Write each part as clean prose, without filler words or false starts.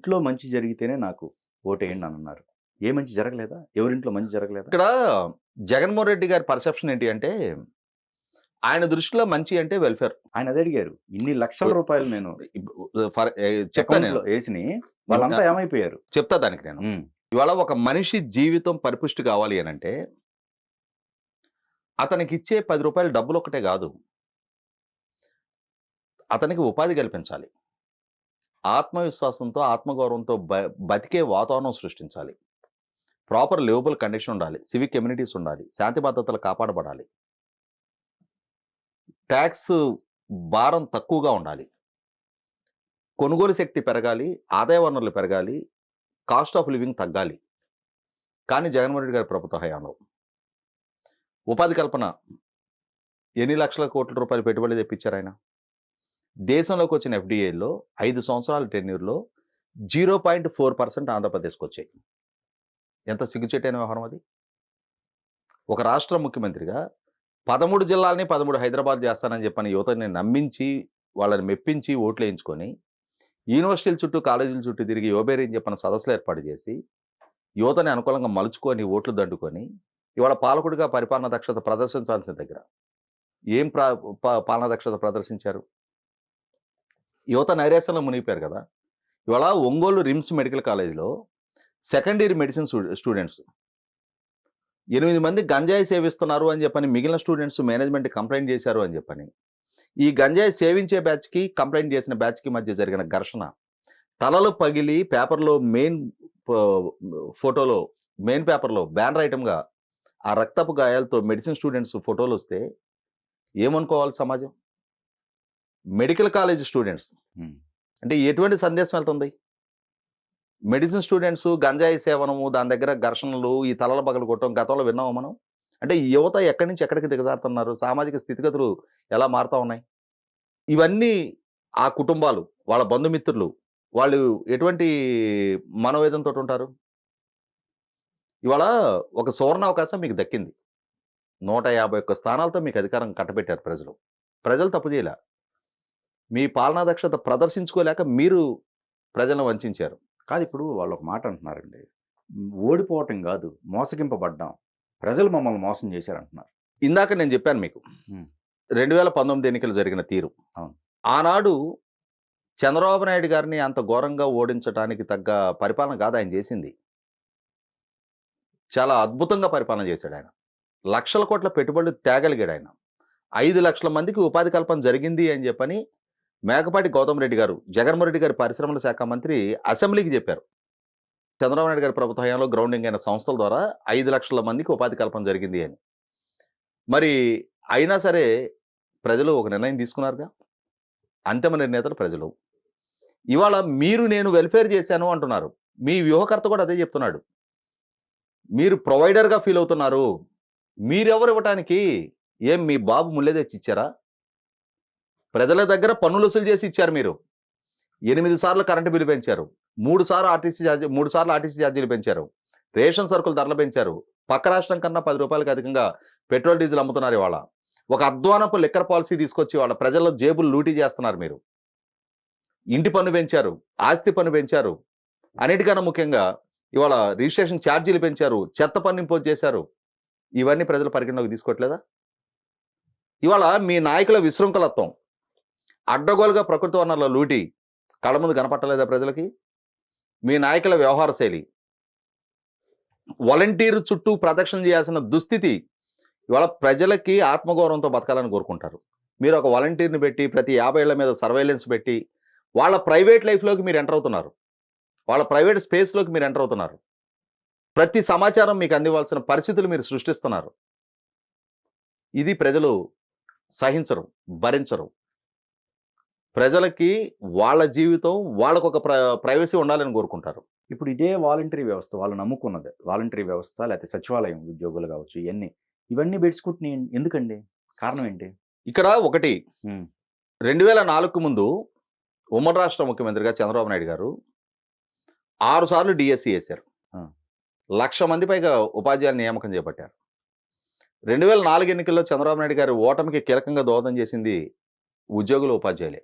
ఇంట్లో మంచి జరిగితేనే నాకు ఓటేయండి అని అన్నారు. ఏ మంచి జరగలేదా? ఎవరింట్లో మంచి జరగలేదా? ఇక్కడ జగన్మోహన్ రెడ్డి గారి పర్సెప్షన్ ఏంటి అంటే, ఆయన దృష్టిలో మంచి అంటే వెల్‌ఫేర్. ఆయన అదే అడిగారు. ఇన్ని లక్షల రూపాయలు నేను చెప్తా నేను. అకౌంట్‌లో ఏసిని వాళ్ళంతా ఏమైపోయారు? చెప్తా దానికి నేను. హ్మ్. ఇవాళ ఒక మనిషి జీవితం పరిపుష్టి కావాలి అనంటే, అతనికిచ్చే రూ. 10 డబ్బులొక్కటే గాదు. అతనికి ఉపాధి కల్పించాలి. ఆత్మవిశ్వాసంతో, ఆత్మగౌరవంతో బతికే వాతావరణం సృష్టించాలి. ప్రాపర్ లివబుల్ కండిషన్ ఉండాలి. సివిక్ ఎమ్యూనిటీస్ ఉండాలి. శాంతి భద్రతలు కాపాడబడాలి. టాక్స్ భారం తక్కువగా ఉండాలి. కొనుగోలు శక్తి పెరగాలి. ఆదాయ వనరులు పెరగాలి. కాస్ట్ ఆఫ్ లివింగ్ తగ్గాలి. కానీ జగన్మోహన్ రెడ్డి గారి ప్రభుత్వ హయాంలో ఉపాధి కల్పన ఎన్ని లక్షల కోట్ల రూపాయలు పెట్టుబడి తెప్పించారు ఆయన? దేశంలోకి వచ్చిన ఎఫ్‌డిఐలో 5 సంవత్సరాల టెన్యూర్‌లో 0.4% ఆంధ్రప్రదేశ్‌కి వచ్చాయి. ఎంత సిగ్గుచేటైన వ్యవహారం అది. ఒక రాష్ట్ర ముఖ్యమంత్రిగా 13 జిల్లాలని 13 హైదరాబాద్ చేస్తానని చెప్పని యువతని నమ్మించి, వాళ్ళని మెప్పించి ఓట్లేయించుకొని, యూనివర్సిటీల చుట్టూ, కాలేజీల చుట్టూ తిరిగి యువబేరి అని చెప్పని సదస్సులు ఏర్పాటు చేసి, యువతని అనుకూలంగా మలుచుకొని, ఓట్లు దండుకొని, ఇవాళ పాలకుడిగా పరిపాలనా దక్షత ప్రదర్శించాల్సిన దగ్గర ఏం పాలనా దక్షత ప్రదర్శించారు? యువత నైరాశ్యంలో మునిగిపోయారు కదా! ఇవాళ ఒంగోలు రిమ్స్ మెడికల్ కాలేజీలో సెకండ్ ఇయర్ మెడిసిన్ స్టూడెంట్స్ 8 మంది గంజాయి సేవిస్తున్నారు అని చెప్పని మిగిలిన స్టూడెంట్స్ మేనేజ్మెంట్ కంప్లైంట్ చేశారు అని చెప్పని, ఈ గంజాయి సేవించే బ్యాచ్‌కి, కంప్లైంట్ చేసిన బ్యాచ్‌కి మధ్య జరిగిన ఘర్షణ, తలలు పగిలి పేపర్‌లో ఫోటోలో మెయిన్ పేపర్‌లో బ్యానర్ ఐటెమ్‌గా ఆ రక్తపు గాయాలతో మెడిసిన్ స్టూడెంట్స్ ఫోటోలొస్తే ఏమనుకోవాలి సమాజం? Medical college students. అంటే ఎటువంటి సందేశం వెళ్తుంది? మెడిసిన్ స్టూడెంట్స్ గంజాయి సేవనము, దాని దగ్గర ఘర్షణలు, ఈ తలల పగలు కొట్టడం గతంలో విన్నామా మనం? అంటే ఈ యువత ఎక్కడి నుంచి ఎక్కడికి దిగజారుతున్నారు? సామాజిక స్థితిగతులు ఎలా మారుతా ఉన్నాయి? ఇవన్నీ ఆ కుటుంబాలు, వాళ్ళ బంధుమిత్రులు, వాళ్ళు ఎటువంటి మనోవేదనతోటి ఉంటారు? ఇవాళ ఒక సువర్ణావకాశం మీకు దక్కింది. 151 స్థానాలతో మీకు అధికారం కట్టబెట్టారు ప్రజలు. ప్రజలు తప్పు చేయలా. మీ పాలనా దక్షత ప్రదర్శించుకోలేక మీరు ప్రజలను వంచారు. కాదు, ఇప్పుడు వాళ్ళు ఒక మాట అంటున్నారండి. ఓడిపోవటం కాదు, మోసగింపబడ్డాం. ప్రజలు మమ్మల్ని మోసం చేశారంటున్నారు. ఇందాక నేను చెప్పాను మీకు. 2019 ఎన్నికలు జరిగిన తీరు. అవును. ఆనాడు చంద్రబాబు నాయుడు గారిని అంత ఘోరంగా ఓడించడానికి తగ్గ పరిపాలన కాదు ఆయన చేసింది. చాలా అద్భుతంగా పరిపాలన చేశాడు ఆయన. లక్షల కోట్ల పెట్టుబడులు తేగలిగాడు ఆయన. 5 లక్షల మందికి ఉపాధి కల్పన జరిగింది అని చెప్పని మేకపాటి గౌతమ్ రెడ్డి గారు, జగన్మోహన్ రెడ్డి గారి పరిశ్రమల శాఖ మంత్రి అసెంబ్లీకి చెప్పారు. చంద్రబాబు నాయుడు గారి ప్రభుత్వ హయాంలో గ్రౌండింగ్ అయిన సంస్థల ద్వారా 5 లక్షల మందికి ఉపాధి కల్పన జరిగింది అని. మరి అయినా సరే ప్రజలు ఒక నిర్ణయం తీసుకున్నారుగా. అంతిమ నిర్ణేతలు ప్రజలు. ఇవాళ మీరు నేను వెల్ఫేర్ చేశాను అంటున్నారు. మీ వ్యూహకర్త కూడా అదే చెప్తున్నాడు. మీరు ప్రొవైడర్‌గా ఫీల్ అవుతున్నారు. మీరెవరు ఇవ్వటానికి? ఏం మీ బాబు ముల్లె తెచ్చి ఇచ్చారా? ప్రజల దగ్గర పన్నులు వసూలు చేసి ఇచ్చారు మీరు. 8 సార్లు కరెంటు బిల్లు పెంచారు. 3 సార్లు ఆర్టీసీ ఛార్జీలు పెంచారు. రేషన్ సరుకులు ధరలు పెంచారు. పక్క రాష్ట్రం కన్నా రూ. 10 అధికంగా పెట్రోల్, డీజిల్ అమ్ముతున్నారు ఇవాళ. ఒక అధ్వానపు లిక్కర్ పాలసీ తీసుకొచ్చి వాళ్ళ ప్రజల జేబులు లూటీ చేస్తున్నారు మీరు. ఇంటి పన్ను పెంచారు. ఆస్తి పన్ను పెంచారు. అన్నిటికన్నా ముఖ్యంగా ఇవాళ రిజిస్ట్రేషన్ ఛార్జీలు పెంచారు. చెత్త పన్ను ఇంపోజ్ చేశారు. ఇవన్నీ ప్రజలు పరిగణలోకి తీసుకోవట్లేదా? ఇవాళ మీ నాయకుల విశృంఖలత్వం, అడ్డగోలుగా ప్రకృతి వనరుల లూటీ కళ్ళ ముందు కనపట్టలేదా ప్రజలకి? మీ నాయకుల వ్యవహార శైలి, వాలంటీర్ చుట్టూ ప్రదక్షిణ చేయాల్సిన దుస్థితి. ఇవాళ ప్రజలకి ఆత్మగౌరవంతో బతకాలని కోరుకుంటారు. మీరు ఒక వాలంటీర్ని పెట్టి ప్రతి 50 ఏళ్ల మీద సర్వేలెన్స్ పెట్టి వాళ్ళ ప్రైవేట్ లైఫ్లోకి మీరు ఎంటర్ అవుతున్నారు. వాళ్ళ ప్రైవేట్ స్పేస్లోకి మీరు ఎంటర్ అవుతున్నారు. ప్రతి సమాచారం మీకు అందివ్వాల్సిన పరిస్థితులు మీరు సృష్టిస్తున్నారు. ఇది ప్రజలు సహించరు, భరించరు. ప్రజలకి వాళ్ళ జీవితం, వాళ్ళకు ఒక ప్రైవసీ ఉండాలని కోరుకుంటారు. ఇప్పుడు ఇదే వాలంటరీ వ్యవస్థ, వాళ్ళు నమ్ముకున్నది వాలంటరీ వ్యవస్థ, లేకపోతే సచివాలయం ఉద్యోగులు కావచ్చు, ఇవన్నీ బెడ్స్కుంటున్నాయి ఎందుకండి? కారణం ఏంటి? ఇక్కడ ఒకటి, 2004కు ముందు ఉమ్మడి రాష్ట్ర ముఖ్యమంత్రిగా చంద్రబాబు నాయుడు గారు 6 సార్లు డిఎస్సి వేశారు. 1,00,000 మంది పైగా ఉపాధ్యాయుల నియామకం చేపట్టారు. 2004 ఎన్నికల్లో చంద్రబాబు నాయుడు గారు ఓటమికి కీలకంగా దోహదం చేసింది ఉద్యోగులు, ఉపాధ్యాయులే.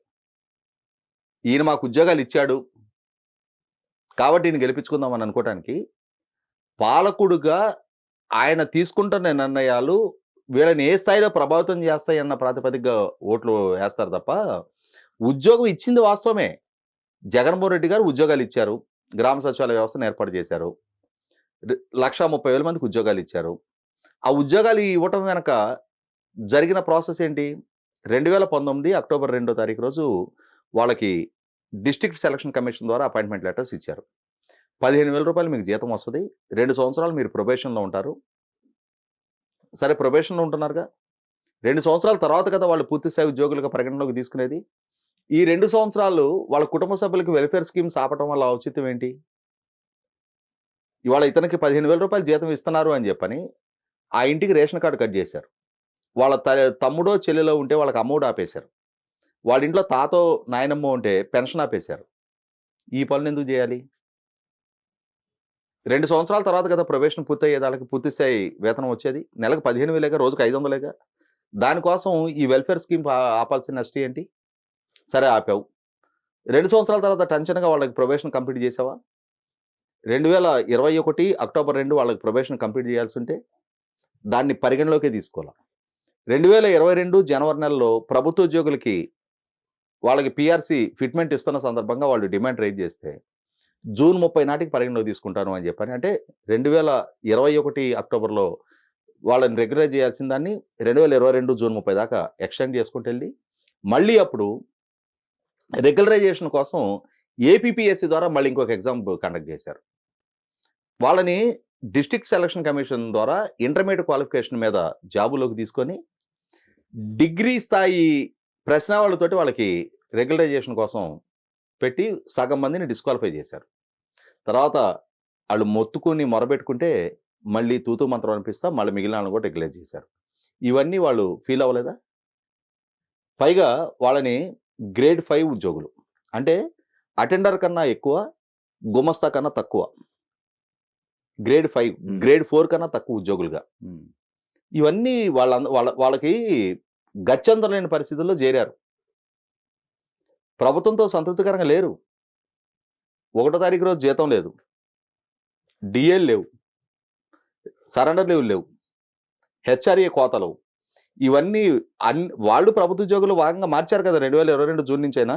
ఈయన మాకు ఉద్యోగాలు ఇచ్చాడు, కాబట్టి ఈయన గెలిపించుకుందాం అని అనుకోవటానికి పాలకుడుగా ఆయన తీసుకుంటున్న నిర్ణయాలు వీళ్ళని ఏ స్థాయిలో ప్రభావితం చేస్తాయి అన్న ప్రాతిపదికగా ఓట్లు వేస్తారు తప్ప ఉద్యోగం ఇచ్చింది వాస్తవమే. జగన్మోహన్ రెడ్డి గారు ఉద్యోగాలు ఇచ్చారు. గ్రామ సచివాలయ వ్యవస్థను ఏర్పాటు చేశారు. 1,30,000 మందికి ఉద్యోగాలు ఇచ్చారు. ఆ ఉద్యోగాలు ఇవ్వటం వెనక జరిగిన ప్రాసెస్ ఏంటి? 2019 అక్టోబర్ 2వ తారీఖు రోజు వాళ్ళకి డిస్ట్రిక్ట్ సెలక్షన్ కమిషన్ ద్వారా అపాయింట్మెంట్ లెటర్స్ ఇచ్చారు. 15,000 రూపాయలు మీకు జీతం వస్తుంది. 2 సంవత్సరాలు మీరు ప్రొబేషన్లో ఉంటారు. సరే ప్రొబేషన్లో ఉంటున్నారుగా. 2 సంవత్సరాల తర్వాత కదా వాళ్ళు పూర్తి స్థాయి ఉద్యోగులుగా పరిగణలోకి తీసుకునేది. ఈ 2 సంవత్సరాలు వాళ్ళ కుటుంబ సభ్యులకి వెల్ఫేర్ స్కీమ్స్ ఆపటం వల్ల ఔచిత్యం ఏంటి? ఇవాళ ఇతనికి 15,000 రూపాయలు జీతం ఇస్తున్నారు అని చెప్పని ఆ ఇంటికి రేషన్ కార్డు కట్ చేశారు. వాళ్ళ తమ్ముడో చెల్లెలో ఉంటే వాళ్ళకి అమ్మఒడి ఆపేశారు. వాళ్ళ ఇంట్లో తాతో నాయనమ్మో ఉంటే పెన్షన్ ఆపేశారు. ఈ పనులు ఎందుకు చేయాలి? 2 సంవత్సరాల తర్వాత కదా ప్రొబేషన్ పూర్తయ్యేది, వాళ్ళకి పూర్తి స్థాయి వేతనం వచ్చేది. నెలకు 15,000 రోజుకు 500 దానికోసం ఈ వెల్ఫేర్ స్కీమ్ ఆపాల్సిన నష్టం ఏంటి? సరే ఆపావు. 2 సంవత్సరాల తర్వాత టెన్షన్గా వాళ్ళకి ప్రొబేషన్ కంప్లీట్ చేసావా? 2021 అక్టోబర్ 2 వాళ్ళకి ప్రొబేషన్ కంప్లీట్ చేయాల్సి ఉంటే దాన్ని పరిగణలోకే తీసుకోవాలి. 2022 జనవరి నెలలో ప్రభుత్వ ఉద్యోగులకి వాళ్ళకి పిఆర్సీ ఫిట్మెంట్ ఇస్తున్న సందర్భంగా వాళ్ళు డిమాండ్ రైజ్ చేస్తే జూన్ 30 నాటికి పరిగణలోకి తీసుకుంటాను అని చెప్పని, అంటే 2021 అక్టోబర్లో వాళ్ళని రెగ్యులరైజ్ చేయాల్సిన దాన్ని 2022 జూన్ 30 దాకా ఎక్స్టెండ్ చేసుకుంటూ వెళ్ళి మళ్ళీ అప్పుడు రెగ్యులరైజేషన్ కోసం ఏపీపీఎస్సీ ద్వారా మళ్ళీ ఇంకొక ఎగ్జామ్ కండక్ట్ చేశారు. వాళ్ళని డిస్ట్రిక్ట్ సెలక్షన్ కమిషన్ ద్వారా ఇంటర్మీడియట్ క్వాలిఫికేషన్ మీద జాబులోకి తీసుకొని డిగ్రీ స్థాయి ప్రశ్నావళితోటి వాళ్ళకి రెగ్యులరైజేషన్ కోసం పెట్టి సగం మందిని డిస్క్వాలిఫై చేశారు. తర్వాత వాళ్ళు మొత్తుకుని మొరబెట్టుకుంటే మళ్ళీ తూతూ మంత్రం అనిపిస్తా మళ్ళీ మిగిలిన వాళ్ళని కూడా రెగ్యులైజ్ చేశారు. ఇవన్నీ వాళ్ళు ఫీల్ అవ్వలేదా? పైగా వాళ్ళని గ్రేడ్ 5 ఉద్యోగులు, అంటే అటెండర్ కన్నా ఎక్కువ, గుమస్తా కన్నా తక్కువ, గ్రేడ్ 5 గ్రేడ్ 4 కన్నా తక్కువ ఉద్యోగులుగా ఇవన్నీ వాళ్ళకి గత్యంతరలేని పరిస్థితుల్లో చేరారు. ప్రభుత్వంతో సంతృప్తికరంగా లేరు. 1వ తారీఖు రోజు జీతం లేదు, డిఏలు లేవు, సరెండర్ లీవ్లు లేవు, హెచ్ఆర్ఏ కోతలు, ఇవన్నీ వాళ్ళు ప్రభుత్వ ఉద్యోగులు భాగంగా మార్చారు కదా 2022 జూన్ నుంచి. అయినా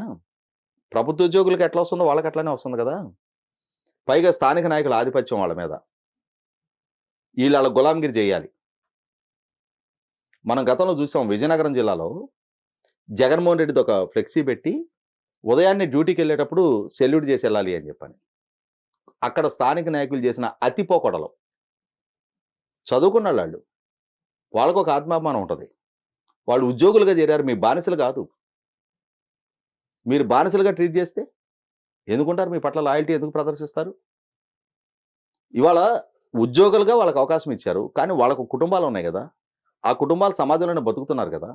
ప్రభుత్వ ఉద్యోగులకు ఎట్లా వస్తుందో వాళ్ళకి అట్లానే వస్తుంది కదా. పైగా స్థానిక నాయకుల ఆధిపత్యం వాళ్ళ మీద, వీళ్ళ గులాంగిరి చేయాలి. మనం గతంలో చూసాం విజయనగరం జిల్లాలో జగన్మోహన్ రెడ్డితో ఒక ఫ్లెక్సీ పెట్టి ఉదయాన్నే డ్యూటీకి వెళ్ళేటప్పుడు సెల్యూట్ చేసి వెళ్ళాలి అని చెప్పని. అక్కడ స్థానిక నాయకులు చేసిన అతి పోకొడలు. చదువుకున్న వాళ్ళు, వాళ్ళకు ఒక ఆత్మాభిమానం ఉంటుంది. వాళ్ళు ఉద్యోగులుగా చేరారు, మీ బానిసలు కాదు. మీరు బానిసలుగా ట్రీట్ చేస్తే ఎందుకుంటారు? మీ పట్ల లాయల్టీ ఎందుకు ప్రదర్శిస్తారు? ఇవాళ ఉద్యోగులుగా వాళ్ళకి అవకాశం ఇచ్చారు, కానీ వాళ్ళకు కుటుంబాలు ఉన్నాయి కదా. ఆ కుటుంబాలు సమాజంలోనే బతుకుతున్నారు కదా.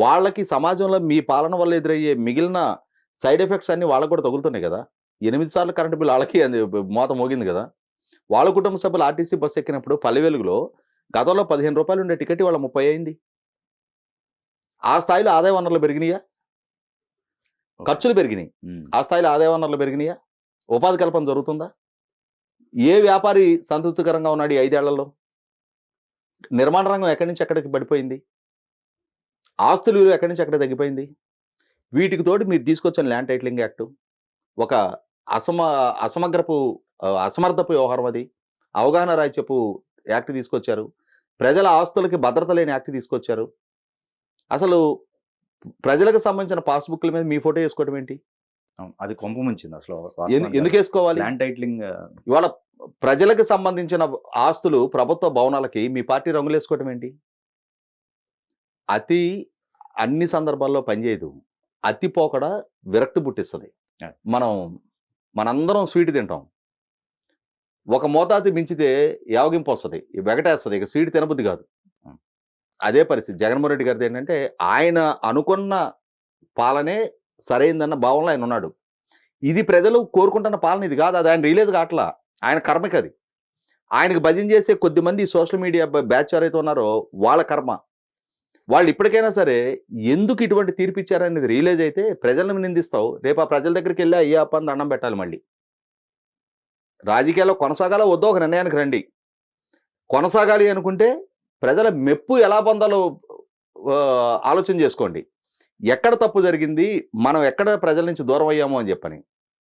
వాళ్ళకి సమాజంలో మీ పాలన వల్ల ఎదురయ్యే మిగిలిన సైడ్ ఎఫెక్ట్స్ అన్ని వాళ్ళకు కూడా తగులుతున్నాయి కదా. 8 సార్లు కరెంటు బిల్లు వాళ్ళకి మోత మోగింది కదా. వాళ్ళ కుటుంబ సభ్యులు ఆర్టీసీ బస్సు ఎక్కినప్పుడు పల్లె వెలుగులో గతంలో 15 రూపాయలు ఉండే టికెట్ వాళ్ళ 30 అయింది. ఆ స్థాయిలో ఆదాయ వనరులు పెరిగినాయా? ఖర్చులు పెరిగినాయి. ఆ స్థాయిలో ఆదాయ వనరులు పెరిగినాయా? ఉపాధి కల్పన జరుగుతుందా? ఏ వ్యాపారి సంతృప్తికరంగా ఉన్నాడు ఈ 5 ఏళ్లలో? నిర్మాణ రంగం ఎక్కడి నుంచి ఎక్కడికి పడిపోయింది? ఆస్తుల విలువ ఎక్కడి నుంచి ఎక్కడ తగ్గిపోయింది? వీటికి తోటి మీరు తీసుకొచ్చిన ల్యాండ్ టైటిలింగ్ యాక్టు ఒక అసమర్థపు వ్యవహారం. అది అవగాహన రాజ్యపు యాక్ట్ తీసుకొచ్చారు. ప్రజల ఆస్తులకి భద్రత లేని యాక్ట్ తీసుకొచ్చారు. అసలు ప్రజలకు సంబంధించిన పాస్బుక్ల మీద మీ ఫోటో వేసుకోవడం ఏంటి? అది కొంప ముంచింది అసలు. ఎందుకు వేసుకోవాలి? ల్యాండ్ టైటిలింగ్ ఇవాళ ప్రజలకు సంబంధించిన ఆస్తులు ప్రభుత్వ భవనాలకి మీ పార్టీ రంగులు వేసుకోవడం ఏంటి? అతి అన్ని సందర్భాల్లో పనిచేయదు. అతి పోకడ విరక్తి పుట్టిస్తుంది. మనందరం స్వీట్ తింటాం, ఒక మోతాదు మించితే యావగింపు వస్తుంది, వెగటేస్తుంది, ఇక స్వీట్ తినబుద్ధి కాదు. అదే పరిస్థితి జగన్మోహన్ రెడ్డి గారిది. ఏంటంటే ఆయన అనుకున్న పాలనే సరైందన్న భావనలో ఆయన ఉన్నాడు. ఇది ప్రజలు కోరుకుంటున్న పాలన ఇది కాదు. అది ఆయన రిలీజ్ కావట్లా, ఆయన కర్మకి అది. ఆయనకు భజన చేసే కొద్దిమంది సోషల్ మీడియా బ్యాచ్ ఎవరైతే ఉన్నారో వాళ్ళ కర్మ. వాళ్ళు ఇప్పటికైనా సరే ఎందుకు ఇటువంటి తీర్పు ఇచ్చారనేది రియలైజ్ అయితే ప్రజలను నిందిస్తావు. రేపు ఆ ప్రజల దగ్గరికి వెళ్ళి అయ్యా అప్పని దండం పెట్టాలి మళ్ళీ. రాజకీయాల్లో కొనసాగాలో వద్దో ఒక నిర్ణయానికి రండి. కొనసాగాలి అనుకుంటే ప్రజల మెప్పు ఎలా పొందాలో ఆలోచన చేసుకోండి. ఎక్కడ తప్పు జరిగింది, మనం ఎక్కడ ప్రజల నుంచి దూరం అయ్యాము అని చెప్పని.